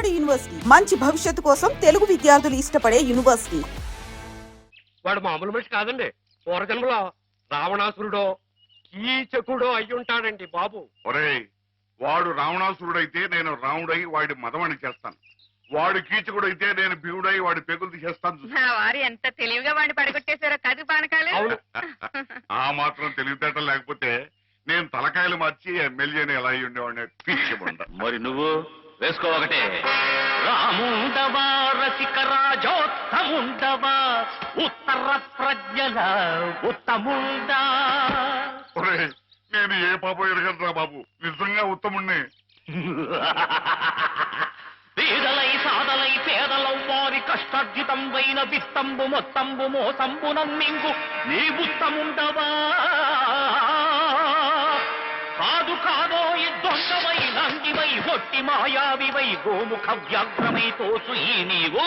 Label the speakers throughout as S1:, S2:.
S1: నాడు యూనివర్సిటీ మంచి భవిష్యత్తు కోసం తెలుగు విద్యార్థులు ఇష్టపడే యూనివర్సిటీ.
S2: వాడు మామూలు మనిషి కాదండి. పూర్వజన్మలో రావణాసురుడో కీచకుడో అయి ఉంటాడండి బాబు.
S3: ఒరేయ్, వాడు రావణాసురుడైతే నేను రాముడై వాడి మదమని చేస్తాను. వాడు కీచకుడైతే నేను భీముడై వాడి పెగులు తీసేస్తాను.
S4: వారు ఎంత తెలివిగా వాడిని పడగొట్టేశారో కాదు పానకాలు.
S3: ఆ మాత్రం తెలివితేటలు లేకపోతే నేను తలకాయలు మార్చి ఎమ్మెల్యేని ఎలా అయి ఉండేవాడిని పిచ్చిబండ.
S5: మరి నువ్వు వేసుకో ఒకటే. రాముండవా రసిక రాజోత్తముండవా ఉత్తర ప్రజ్ఞల ఉత్తముండా.
S3: ఒరేయ్, నేను ఏ పాపం ఎరగట్రా బాబు, నిజంగా ఉత్తముణ్ణి.
S5: పేదలై సాదలై పేదలం వారి కష్టార్జితం వైన విత్తంబు మొత్తంబు మోసంబు నమ్మింగు నీ ఉత్తముండవా. కాదు కాదో దొంగవై నంగివై ఒట్టి మాయావివై గోముఖ వ్యాఘ్రమై తోచు ఈ నీవు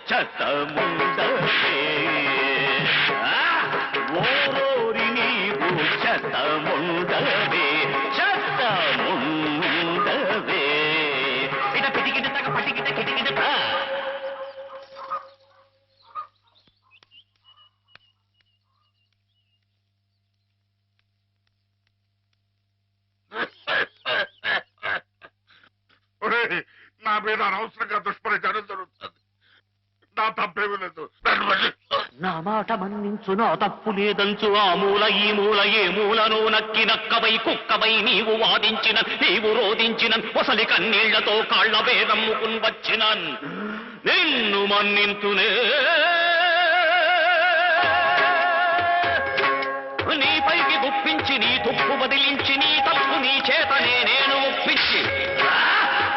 S5: చెత్తముండవే. ఓరోరి నీవు చెత్తముండవే, చెత్తముండవే. ఇట పిటికిట తగ పటికిట కిటికిట.
S3: నా మీద అనవసరంగా దుష్ప్రచారం జరుగుతుంది. నా తప్పేమీ లేదు.
S5: నా మాట మన్నించు, నా తప్పు లేదంచు. ఆ మూల ఈ మూల ఏ మూలను నక్కి నక్కవై కుక్కవై నీవు వాదించిన నీవు రోధించిన ఒసలి కన్నీళ్లతో కాళ్ల వేదమ్ముకుని వచ్చిన నిన్ను మన్నింతునే. నీపైకి గుప్పించి నీ తుప్పు బదిలించి నీ తప్పు నీ చేతనే నేను ఒప్పించి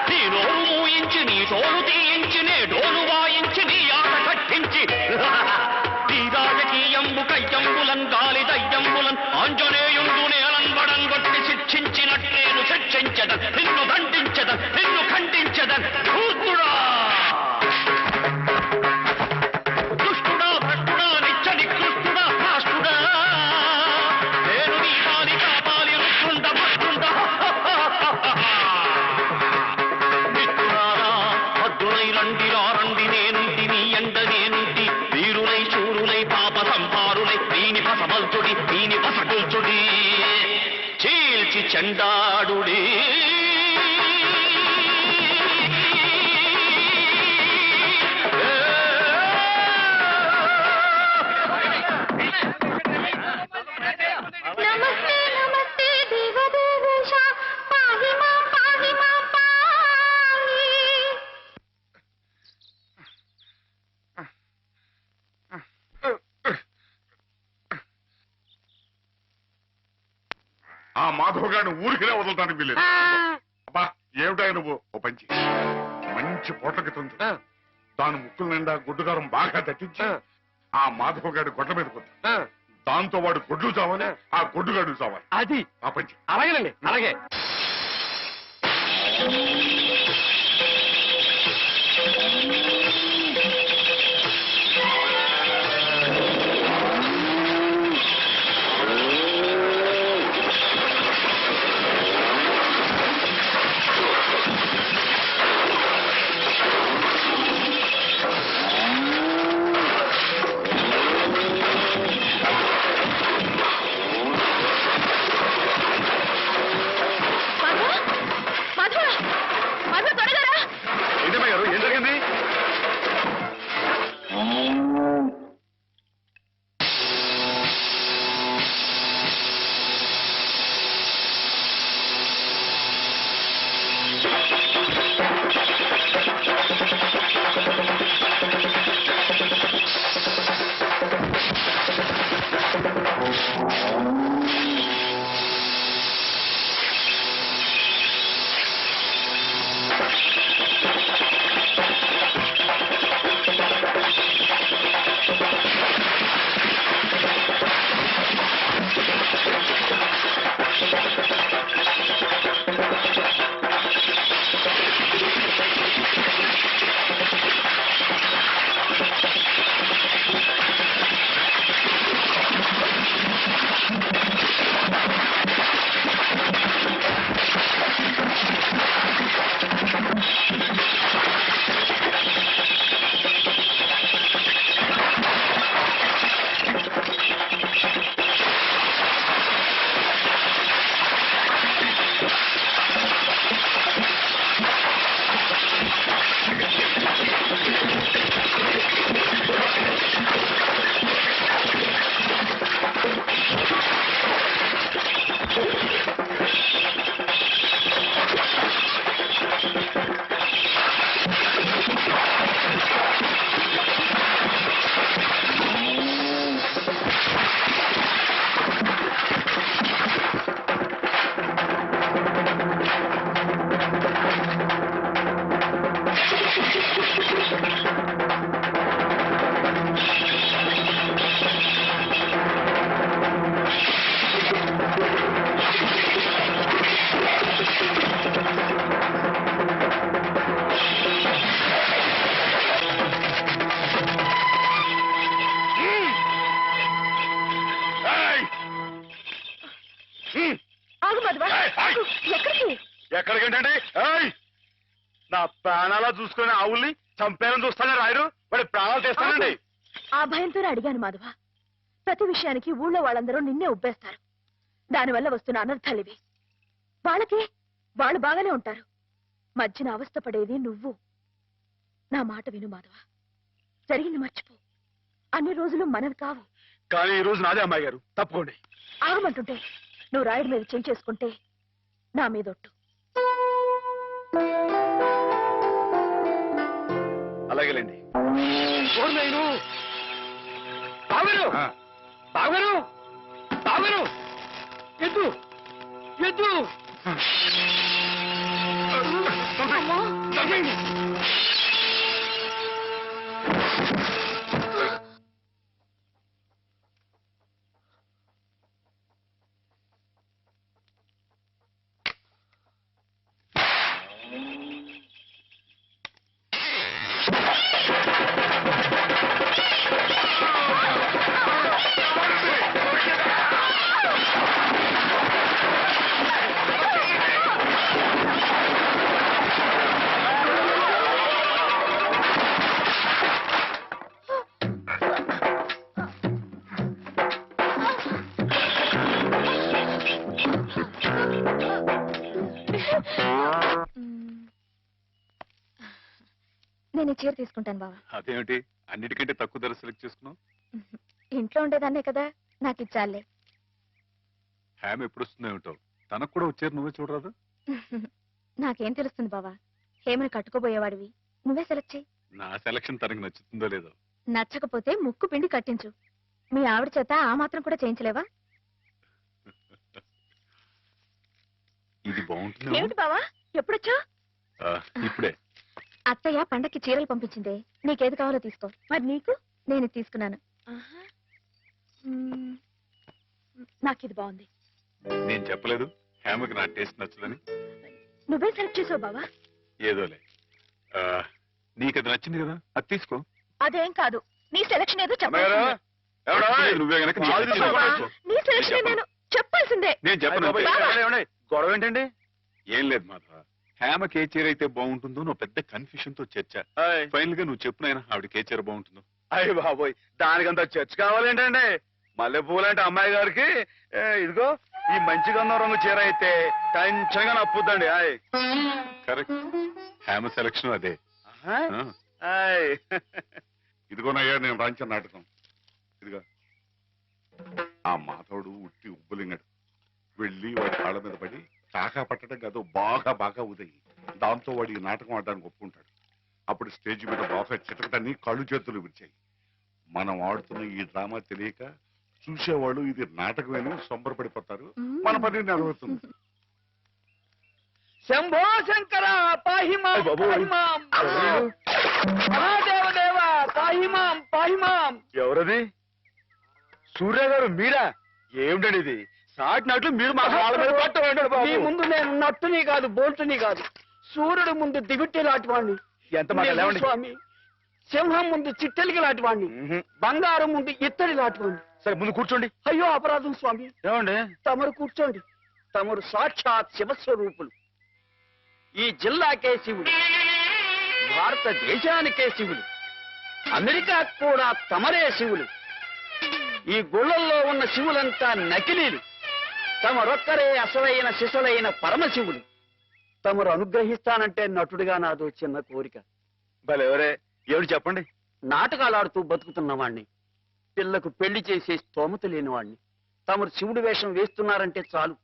S5: నీ నోరు మూయించి నీ తోలు తీయించి నే డోలు వాయించి నీ ఆట కట్టించి నీ రాజకీయంబు కయ్యంబులన్ గాలి దయ్యంబులన్ ఆంజనేయుండు నేలంబడం కొట్టి శిక్షించినట్లేను శిక్షించదన్, నిన్ను దండించదన్, నిన్ను ఖండించదన్. ధూర్తుడా, దుష్టుడా, భ్రష్టుడా, నిత్య నికృష్టుడా, రాష్ట్రుడా, నేను నీ పాలి కాపాలి రుష్టుండ భష్టుండ. మిత్రులారా, భద్రులై రండిరా రండి, నేనుంటి నీ ఎండ నేనుంటి. వీరులై శూరులై పాప సంహారులై దీని పసమల్చుడి దీని పసగుల్చుడి చీల్చి చెండాడుడి.
S4: నమస్తే నమస్తే దేవదేవేశ పాహి మాం పాహి.
S3: ఆ మాధవ్ గారిని ఊరికినే వదలటానికి వీలేదు. అబ్బా, ఏమిటా నువ్వు? ఓ పంచి మంచి పోట్లకి తుంది దాని ముక్కుల నిండా గుడ్డుగారం బాగా దట్టించి ఆ మాధవ్ గారి గొడ్ల మీద కొద్ది దాంతో వాడు గొడ్లు చావాలి, ఆ గొడ్డుగాడు చావాలి.
S2: అది
S3: ఆ పంచి
S2: అలాగేనండి. అలాగే.
S6: నా ప్రాణాలా చూసుకునే ఆవుల్ని చంపేయాలని చూస్తానే రాయరు వాడి ప్రాణాలు తెస్తానండి.
S7: ఆ భయంతోనే అడిగాను మాధవ. ప్రతి విషయానికి ఊళ్ళో వాళ్ళందరూ నిన్నే ఉబ్బేస్తారు. దానివల్ల వస్తున్న అనర్థాలివి. వాళ్ళకి వాళ్ళు బాగానే ఉంటారు. మధ్యన అవస్థపడేది నువ్వు. నా మాట విను మాధవ. జరిగింది మర్చిపో. అన్ని రోజులు మనవి కావు.
S6: కానీ ఈ రోజు నాదే అమ్మాయి గారు, తప్పుకోండి.
S7: ఆగమంటుంటే నువ్వు రాయుడి మీద చేయి చేసుకుంటే నా మీదొట్టు.
S6: అలాగేలేండి.
S2: బావగారు బావగారు బావగారు ఎద్దు ఎద్దు
S7: నేను చీర తీసుకుంటాను బావా.
S3: అదేమిటి అన్నిటికంటే తక్కువ ధర సెలెక్ట్ చేసుకున్నావు?
S7: ఇంట్లో ఉండేదాన్నే కదా, నాకు ఇచ్చాలే.
S3: హ్యామ్ ఎప్పుడు వస్తుందో ఏమిటో, తనకు కూడా వచ్చారు, నువ్వే చూడరాదు?
S7: నాకేం తెలుస్తుంది బావా? హేమని కట్టుకోబోయేవాడివి, నువ్వే సెలెక్ట్ చేయి.
S3: నా సెలక్షన్ తనకు నచ్చుతుందో లేదో.
S7: నచ్చకపోతే ముక్కు పిండి కట్టించు. మీ ఆవిడ చేత ఆ మాత్రం కూడా చేయించలేవా?
S3: ఇది బాగుంటుంది.
S7: ఏమిటి బావా ఎప్పుడొచ్చా?
S3: ఇప్పుడే.
S7: అత్తయ్య పండక్కి చీరలు పంపించిందే, నీకేది కావాలో తీసుకో. మరి నీకు? నేను తీసుకున్నాను. నాకు ఇది బాగుంది.
S3: నేను చెప్పలేదు హ్యామ్కి నా టేస్ట్ నచ్చదని?
S7: నువ్వే సెలెక్ట్ చేసావు బావా.
S3: ఏదోలే, నీకు అది నచ్చింది కదా, అది తీసుకో.
S7: అదేం కాదు, నీ సెలక్షన్ ఏదో
S6: అమ్మాయి గారు,
S7: చెప్పాల్సిందే.
S6: ఎవడో?
S3: నువ్వే గనక నీకు
S6: బాగా
S3: నచ్చింది
S7: బావా,
S3: తీసుకో.
S7: నీ సెలక్షన్ నేను చెప్పాల్సిందే.
S3: నేను చెప్పను.
S6: బాబాయ్, ఏమండి? గొడవ ఏంటండి?
S3: ఏం లేదు మాధవ, హ్యామకి ఏ చీర అయితే బాగుంటుందో నువ్వు పెద్ద కన్ఫ్యూషన్ తో చర్చ.
S6: ఆయ్.
S3: ఫైనల్ గా నువ్వు చెప్పు నాయనా, ఆవిడకి ఏ చీర బాగుంటుందో.
S6: అయ్య బాబోయ్, దానికంత చర్చ కావాలేంటండి? మల్లెపూలంటే అమ్మాయి గారికి ఇదిగో ఈ మంచి గంధం రంగు చీర అయితే టెన్షన్ గా నప్పుద్దండి. ఆయ్.
S3: కరెక్ట్, హ్యామ సెలక్షన్ అదే.
S6: ఆహా.
S3: ఆ.
S6: ఆయ్.
S3: ఇదిగోనయ్యా నేను రాయించిన నాటకం. ఇదిగా ఆ మాధవుడు ఉట్టి ఉబ్బులింగడు. వెళ్ళి వాడి కాళ్ళ మీద పడి కాకా పట్టడం కాదు, బాగా బాగా ఉదయి. దాంతో వాడి ఈ నాటకం ఆడడానికి ఒప్పుకుంటాడు. అప్పుడు స్టేజ్ మీద బాగా చిటకటాన్ని కళ్ళు చేతులు విరిచాయి. మనం ఆడుతున్న ఈ డ్రామా తెలియక చూసేవాళ్ళు ఇది నాటకమేను సంబరపడిపోతారు. మన పని నెరవేరుతుంది.
S6: శంభో శంకర పాహిమాం పాహిమాం. మహాదేవదేవ పాహిమాం పాహిమాం. ఎవరది? సూర్య గారు మీరా? ఏమిటండి ఇది? సాటినట్లు మీరు మా కాళ్ళ మీద పట్టు.
S2: నీ ముందు నేను నట్టుని కాదు బోల్టుని కాదు, సూర్యుడు ముందు దిగుట్టి లాంటివాణ్ణి.
S6: ఎంత మాట లేవండి.
S2: స్వామి, సింహం ముందు చిట్టెలికి లాంటివాణ్ణి, బంగారం ముందు ఇత్తడి లాంటివాణ్ణి.
S6: సరే ముందు కూర్చోండి.
S2: అయ్యో అపరాధం స్వామి.
S6: ఏమండి?
S2: తమరు కూర్చోండి. తమరు సాక్షాత్ శివస్వరూపులు. ఈ జిల్లాకే శివుడు, భారతదేశానికే శివుడు, అమెరికా కూడా తమరే శివులు. ఈ గుళ్ళల్లో ఉన్న శివులంతా నకిలీలు. తమరొక్కరే అసలైన శిశులైన పరమశివులు. తమరు అనుగ్రహిస్తానంటే నటుడిగా నాదో చిన్న కోరిక.
S6: భలేవరే, ఏమిటి చెప్పండి.
S2: నాటకాలాడుతూ బతుకుతున్నవాణ్ణి, పిల్లకు పెళ్లి చేసే స్తోమత లేనివాణ్ణి. తమరు శివుడి వేషం వేస్తున్నారంటే చాలు,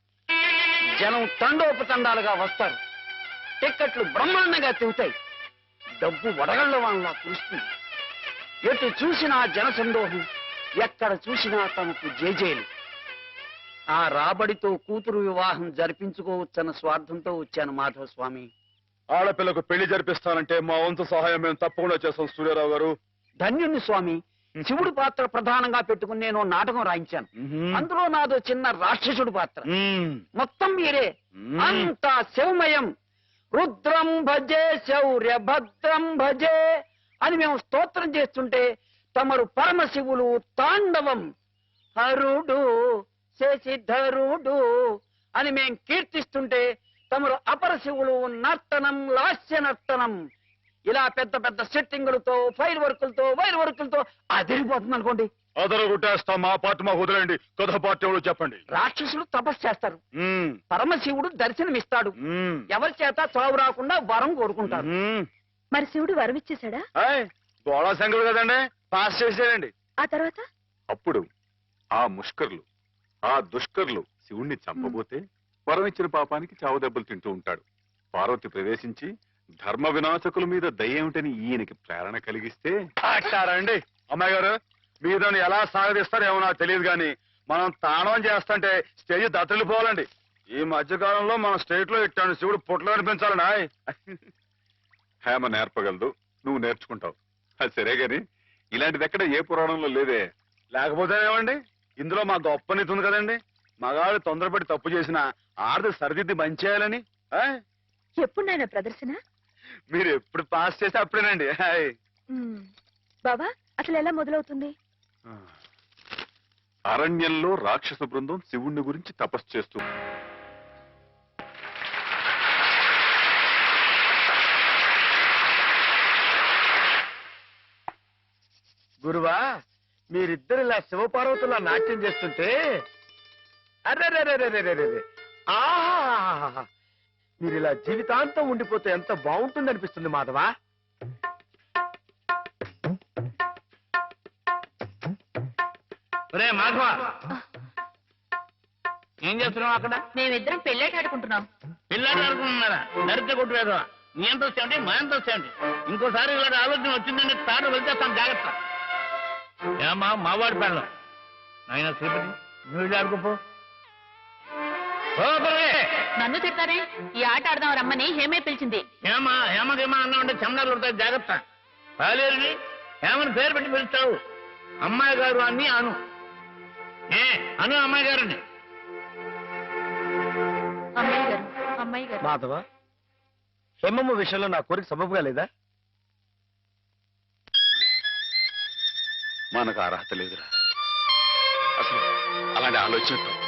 S2: జనం తండోపతండాలుగా వస్తారు. టిక్కెట్లు బ్రహ్మాండంగా తిరుగుతాయి. డబ్బు వడగళ్ల వాళ్ళ కురుస్తుంది. ఎటు చూసినా జనసందోహం, ఎక్కడ చూసినా తమకు జేజేలు. ఆ రాబడితో కూతురు వివాహం జరిపించుకోవచ్చన్న స్వార్థంతో వచ్చాను మాధవ స్వామి.
S6: ఆడపిల్లకు పెళ్లి జరిపిస్తానంటే మా వంతు సహాయం మేము తప్పకుండా చేస్తాం సూర్యారావు గారు.
S2: ధన్యుని స్వామి. శివుడు పాత్ర ప్రధానంగా పెట్టుకుని నేను నాటకం రాయించాను. అందులో నాదో చిన్న రాక్షసుడు పాత్ర. మొత్తం మీరే, అంతా శివమయం. రుద్రం భజే శౌర్య భద్రం భజే అని మేము స్తోత్రం చేస్తుంటే తమరు పరమశివులు తాండవం. హరుడు శశిధరుడు అని మేం కీర్తిస్తుంటే తమరు అపర శివులు నర్తనం లాస్య నర్తనం ఇలా పెద్ద పెద్ద సెట్టింగులతో ఫైర్ వర్కులతో వైర్ వర్కులతో అదిరిపోతుంది అనుకోండి.
S6: అదర కొట్టేస్తాం. మా పార్టీ మాకు వదిలేండి. కథ పార్టీ ఎవరు చెప్పండి.
S2: రాక్షసులు తపస్సు చేస్తారు, పరమశివుడు దర్శనమిస్తాడు, ఎవరి చేత చావు రాకుండా వరం కోరుకుంటారు.
S7: మరి శివుడు వరమిచ్చేశాడా?
S6: గోళా శంకరు కదండి, పాస్ చేసేయండి.
S7: ఆ తర్వాత
S3: అప్పుడు ఆ ముష్కర్లు ఆ దుష్కర్లు శివుణ్ణి చంపబోతే వరం ఇచ్చిన పాపానికి చావు దెబ్బలు తింటూ ఉంటాడు. పార్వతి ప్రవేశించి ధర్మ వినాశకుల మీద దయ్యేమిటని ఈయనకి ప్రేరణ కలిగిస్తే
S6: అంటారండి. అమ్మాయి గారు మీదని ఎలా సాగదీస్తారేమో నాకు తెలియదు కానీ మనం తాండవం చేస్తుంటే స్టేజ్ దత్తలిపోవాలండి. ఈ మధ్యకాలంలో మన స్టేట్ లో ఇట్టాను శివుడు పుట్లు కనిపించాలండి.
S3: హేమ నేర్పగలదు, నువ్వు నేర్చుకుంటావు. అది సరే గాని ఇలాంటిది ఎక్కడ ఏ పురాణంలో లేదే.
S6: లేకపోతే ఏమండి, ఇందులో మా గొప్ప నీతి ఉంది కదండి. మగాడు తొందరపడి తప్పు చేసిన ఆడది సరిదిద్ది మంచి చేయాలని.
S7: ఎప్పుడు నాయన ప్రదర్శన?
S6: మీరు ఎప్పుడు పాస్ చేస్తే అప్పుడేనండి.
S7: బాబా అసలు ఎలా మొదలవుతుంది?
S3: అరణ్యంలో రాక్షస బృందం శివుణ్ణి గురించి తపస్సు చేస్తుంది.
S2: గురువా, మీరిద్దరు ఇలా శివపార్వతులా నాట్యం చేస్తుంటే అర్రే ఆహా, మీరు ఇలా జీవితాంతం ఉండిపోతే ఎంత బాగుంటుంది అనిపిస్తుంది మాధవా.
S5: మాధవ, ఏం చేస్తున్నావు అక్కడ?
S4: మేమిద్దరం పెళ్ళేట ఆడుకుంటున్నాం.
S5: పిల్లాడు అనుకుంటున్నారా? నరితే కొట్టువేదా? నీ ఎంత వచ్చేయండి, మా ఎంత వచ్చేయండి. ఇంకోసారి ఇలాంటి ఆలోచన వచ్చిందంటే తాడు వెళ్తేస్తాను, జాగ్రత్త. ఏమా మావాడి పెళ్ళం ఆయన శ్రీపతి, నువ్వు వెళ్ళి ఆడుకోపో.
S4: నన్ను తిడతారే? ఈ ఆట ఆడదాం రమ్మని హేమే పిలిచింది.
S5: ఏమా హేమకేమా అన్నా ఉంటే చెమడాలు కొడతాయి, జాగ్రత్త. బాలేరుని హేమని పేరు పెట్టి పిలుస్తావు. అమ్మాయి గారు అని అను. అను అమ్మాయి గారని.
S4: అమ్మాయి గారు, అమ్మాయి గారు.
S2: మాధవ, హేమమ్మ విషయంలో నా కోరిక సబబుగా లేదా?
S3: మనకు అర్హత లేదురా. అసలు అలాంటి ఆలోచన తప్పు.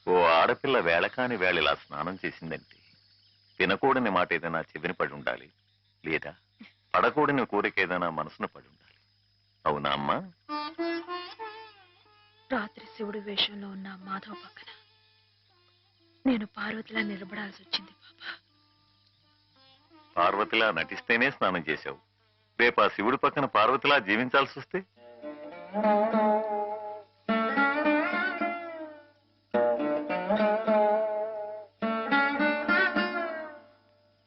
S8: ఓ ఆడపిల్ల వేళకాని వేళ ఇలా స్నానం చేసిందంటే తినకూడని మాట ఏదైనా చెవిని పడి ఉండాలి. లేదా పడకూడని కోరిక ఏదైనా మనసును పడి ఉండాలి. అవునా అమ్మా?
S7: రాత్రి శివుడి వేషంలో ఉన్న మాధవ్ పక్కన నేను పార్వతిలా నిలబడాల్సి వచ్చింది బాబా.
S8: పార్వతిలా నటిస్తేనే స్నానం చేశావు. రేపు ఆ శివుడి పక్కన పార్వతిలా జీవించాల్సి వస్తే